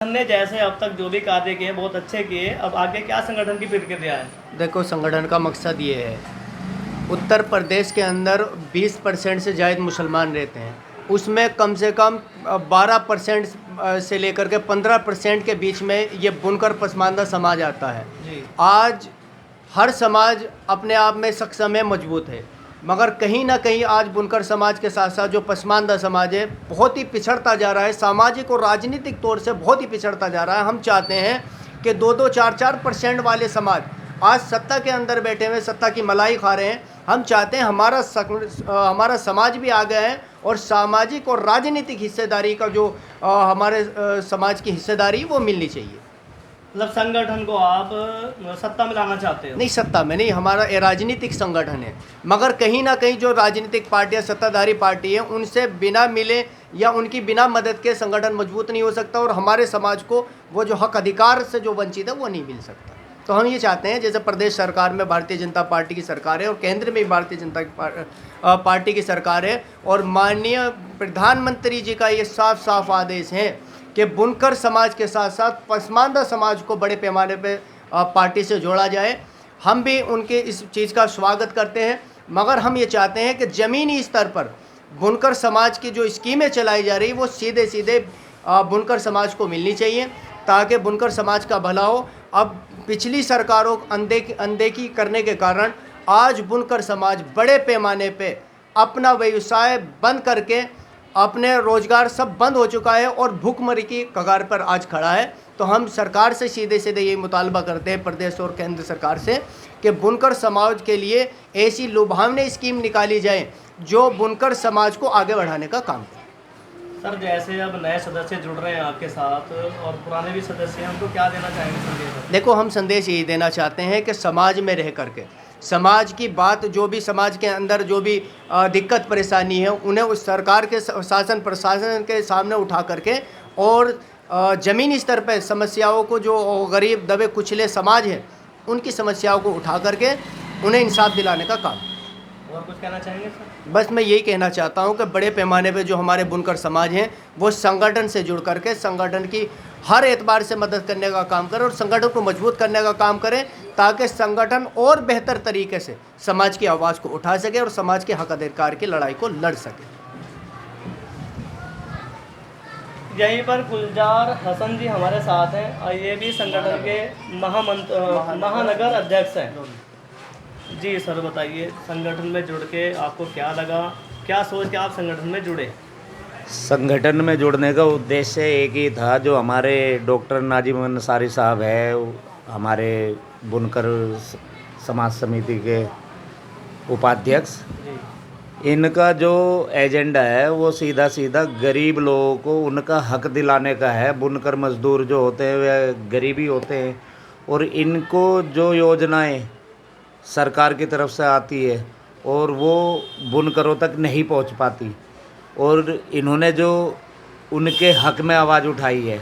हमने जैसे अब तक जो भी कार्य किए बहुत अच्छे किए, अब आगे क्या संगठन की प्रतिक्रिया है? देखो, संगठन का मकसद ये है, उत्तर प्रदेश के अंदर 20% से ज़्यादा मुसलमान रहते हैं। उसमें कम से कम 12% से लेकर के 15% के बीच में ये बुनकर पसमानदा समाज आता है। जी। आज हर समाज अपने आप में सक्षम है, मजबूत है, मगर कहीं ना कहीं आज बुनकर समाज के साथ साथ जो पसमानदा समाज है बहुत ही पिछड़ता जा रहा है, सामाजिक और राजनीतिक तौर से बहुत ही पिछड़ता जा रहा है। हम चाहते हैं कि 2-4% वाले समाज आज सत्ता के अंदर बैठे हुए सत्ता की मलाई खा रहे हैं। हम चाहते हैं हमारा समाज भी आगे है और सामाजिक और राजनीतिक हिस्सेदारी का जो हमारे समाज की हिस्सेदारी वो मिलनी चाहिए। मतलब संगठन को आप सत्ता में लाना चाहते हो? नहीं, सत्ता में नहीं, हमारा ये राजनीतिक संगठन है, मगर कहीं ना कहीं जो राजनीतिक पार्टियां सत्ताधारी पार्टी है उनसे बिना मिले या उनकी बिना मदद के संगठन मजबूत नहीं हो सकता और हमारे समाज को वो जो हक अधिकार से जो वंचित है वो नहीं मिल सकता। तो हम ये चाहते हैं, जैसे प्रदेश सरकार में भारतीय जनता पार्टी की सरकार है और केंद्र में भी भारतीय जनता पार्टी की सरकार है और माननीय प्रधानमंत्री जी का ये साफ साफ आदेश है कि बुनकर समाज के साथ साथ पसमानदा समाज को बड़े पैमाने पे पार्टी से जोड़ा जाए। हम भी उनके इस चीज़ का स्वागत करते हैं, मगर हम ये चाहते हैं कि ज़मीनी स्तर पर बुनकर समाज की जो स्कीमें चलाई जा रही वो सीधे सीधे बुनकर समाज को मिलनी चाहिए ताकि बुनकर समाज का भला हो। अब पिछली सरकारों अनदेखी करने के कारण आज बुनकर समाज बड़े पैमाने पे अपना व्यवसाय बंद करके अपने रोजगार सब बंद हो चुका है और भूखमरी की कगार पर आज खड़ा है। तो हम सरकार से सीधे सीधे यही मुतालबा करते हैं, प्रदेश और केंद्र सरकार से, कि बुनकर समाज के लिए ऐसी लुभावनी स्कीम निकाली जाए जो बुनकर समाज को आगे बढ़ाने का काम करे। सर, जैसे अब नए सदस्य जुड़ रहे हैं आपके साथ और पुराने भी सदस्य हैं, उनको क्या देना चाहेंगे संदेश? देखो, हम संदेश यही देना चाहते हैं कि समाज में रह करके समाज की बात, जो भी समाज के अंदर जो भी दिक्कत परेशानी है उन्हें उस सरकार के शासन प्रशासन के सामने उठा करके और ज़मीनी स्तर पर समस्याओं को, जो गरीब दबे कुचले समाज है उनकी समस्याओं को उठा करके उन्हें इंसाफ दिलाने का काम। और कुछ कहना चाहेंगे सर? बस मैं यही कहना चाहता हूं कि बड़े पैमाने पे जो हमारे बुनकर समाज हैं वो संगठन से जुड़ करके संगठन की हर एतबार से मदद करने का काम करें और संगठन को मजबूत करने का काम करें ताकि संगठन और बेहतर तरीके से समाज की आवाज़ को उठा सके और समाज के हक अधिकार की लड़ाई को लड़ सके। यहीं पर गुलजार हसन जी हमारे साथ हैं और ये भी संगठन के महानगर अध्यक्ष हैं। जी सर, बताइए, संगठन में जुड़ के आपको क्या लगा, क्या सोच के आप संगठन में जुड़े? संगठन में जुड़ने का उद्देश्य एक ही था, जो हमारे डॉक्टर नाजिम अंसारी साहब है, हमारे बुनकर समाज समिति के उपाध्यक्ष, इनका जो एजेंडा है वो सीधा सीधा गरीब लोगों को उनका हक दिलाने का है। बुनकर मजदूर जो होते हैं वे गरीबी होते हैं और इनको जो योजनाएं सरकार की तरफ से आती है और वो बुनकरों तक नहीं पहुंच पाती, और इन्होंने जो उनके हक में आवाज़ उठाई है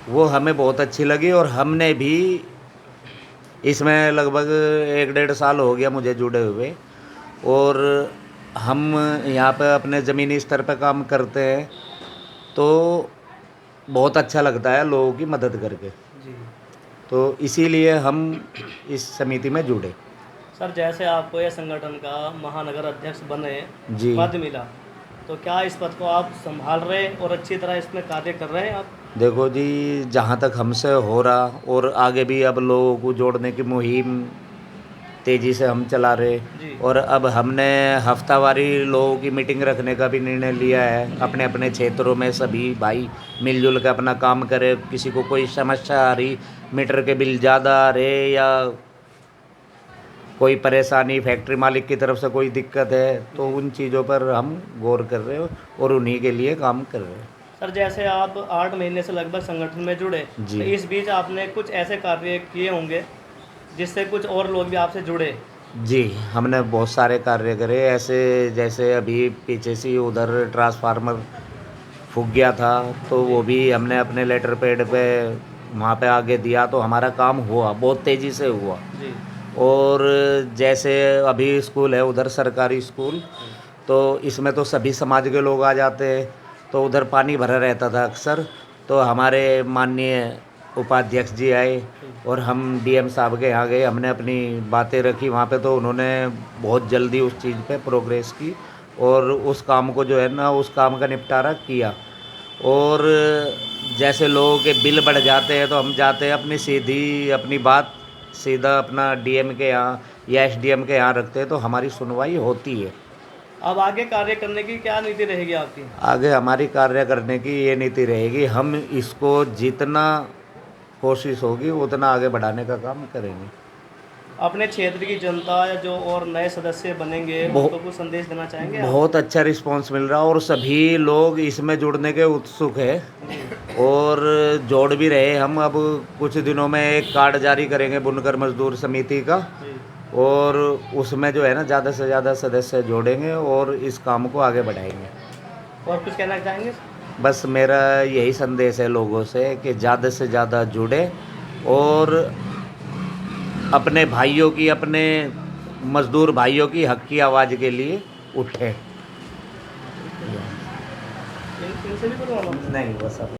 वो हमें बहुत अच्छी लगी और हमने भी इसमें लगभग 1-1.5 साल हो गया मुझे जुड़े हुए, और हम यहाँ पे अपने ज़मीनी स्तर पे काम करते हैं तो बहुत अच्छा लगता है लोगों की मदद करके। जी। तो इसीलिए हम इस समिति में जुड़े। सर, जैसे आपको यह संगठन का महानगर अध्यक्ष बने, जी। पद मिला, तो क्या इस पद को आप संभाल रहे और अच्छी तरह इसमें कार्य कर रहे हैं आप? देखो जी, जहाँ तक हमसे हो रहा और आगे भी अब लोगों को जोड़ने की मुहिम तेज़ी से हम चला रहे, और अब हमने हफ्तावारी लोगों की मीटिंग रखने का भी निर्णय लिया है। अपने अपने क्षेत्रों में सभी भाई मिलजुल के अपना काम करें। किसी को कोई समस्या आ रही, मीटर के बिल ज़्यादा आ रहे या कोई परेशानी, फैक्ट्री मालिक की तरफ से कोई दिक्कत है, तो उन चीज़ों पर हम गौर कर रहे हो और उन्हीं के लिए काम कर रहे हैं। सर, जैसे आप 8 महीने से लगभग संगठन में जुड़े, तो इस बीच आपने कुछ ऐसे कार्य किए होंगे जिससे कुछ और लोग भी आपसे जुड़े? जी, हमने बहुत सारे कार्य करे ऐसे, जैसे अभी पीछे से उधर ट्रांसफार्मर फूक गया था तो वो भी हमने अपने लेटर पैड पे वहाँ पे आगे दिया तो हमारा काम हुआ, बहुत तेज़ी से हुआ। जी। और जैसे अभी स्कूल है उधर सरकारी स्कूल, तो इसमें तो सभी समाज के लोग आ जाते हैं, तो उधर पानी भरा रहता था अक्सर, तो हमारे माननीय उपाध्यक्ष जी आए और हम डीएम साहब के यहाँ गए, हमने अपनी बातें रखी वहाँ पे, तो उन्होंने बहुत जल्दी उस चीज़ पे प्रोग्रेस की और उस काम को जो है ना, उस काम का निपटारा किया। और जैसे लोगों के बिल बढ़ जाते हैं तो हम जाते हैं अपनी बात सीधा अपना डीएम के यहाँ या एसडीएम के यहाँ रखते हैं, तो हमारी सुनवाई होती है। अब आगे कार्य करने की क्या नीति रहेगी आपकी? आगे हमारी कार्य करने की ये नीति रहेगी, हम इसको जितना कोशिश होगी उतना आगे बढ़ाने का काम करेंगे। अपने क्षेत्र की जनता या जो और नए सदस्य बनेंगे उनको कुछ संदेश देना चाहेंगे आप? बहुत अच्छा रिस्पांस मिल रहा है और सभी लोग इसमें जुड़ने के उत्सुक है और जोड़ भी रहे। हम अब कुछ दिनों में एक कार्ड जारी करेंगे बुनकर मजदूर समिति का, और उसमें जो है ना ज़्यादा से ज़्यादा सदस्य जोड़ेंगे और इस काम को आगे बढ़ाएंगे। और कुछ कहना चाहेंगे? बस मेरा यही संदेश है लोगों से कि ज़्यादा से ज़्यादा जुड़े और अपने भाइयों की, अपने मज़दूर भाइयों की हक की आवाज़ के लिए उठे। इनसे भी करवाना? नहीं, बस अब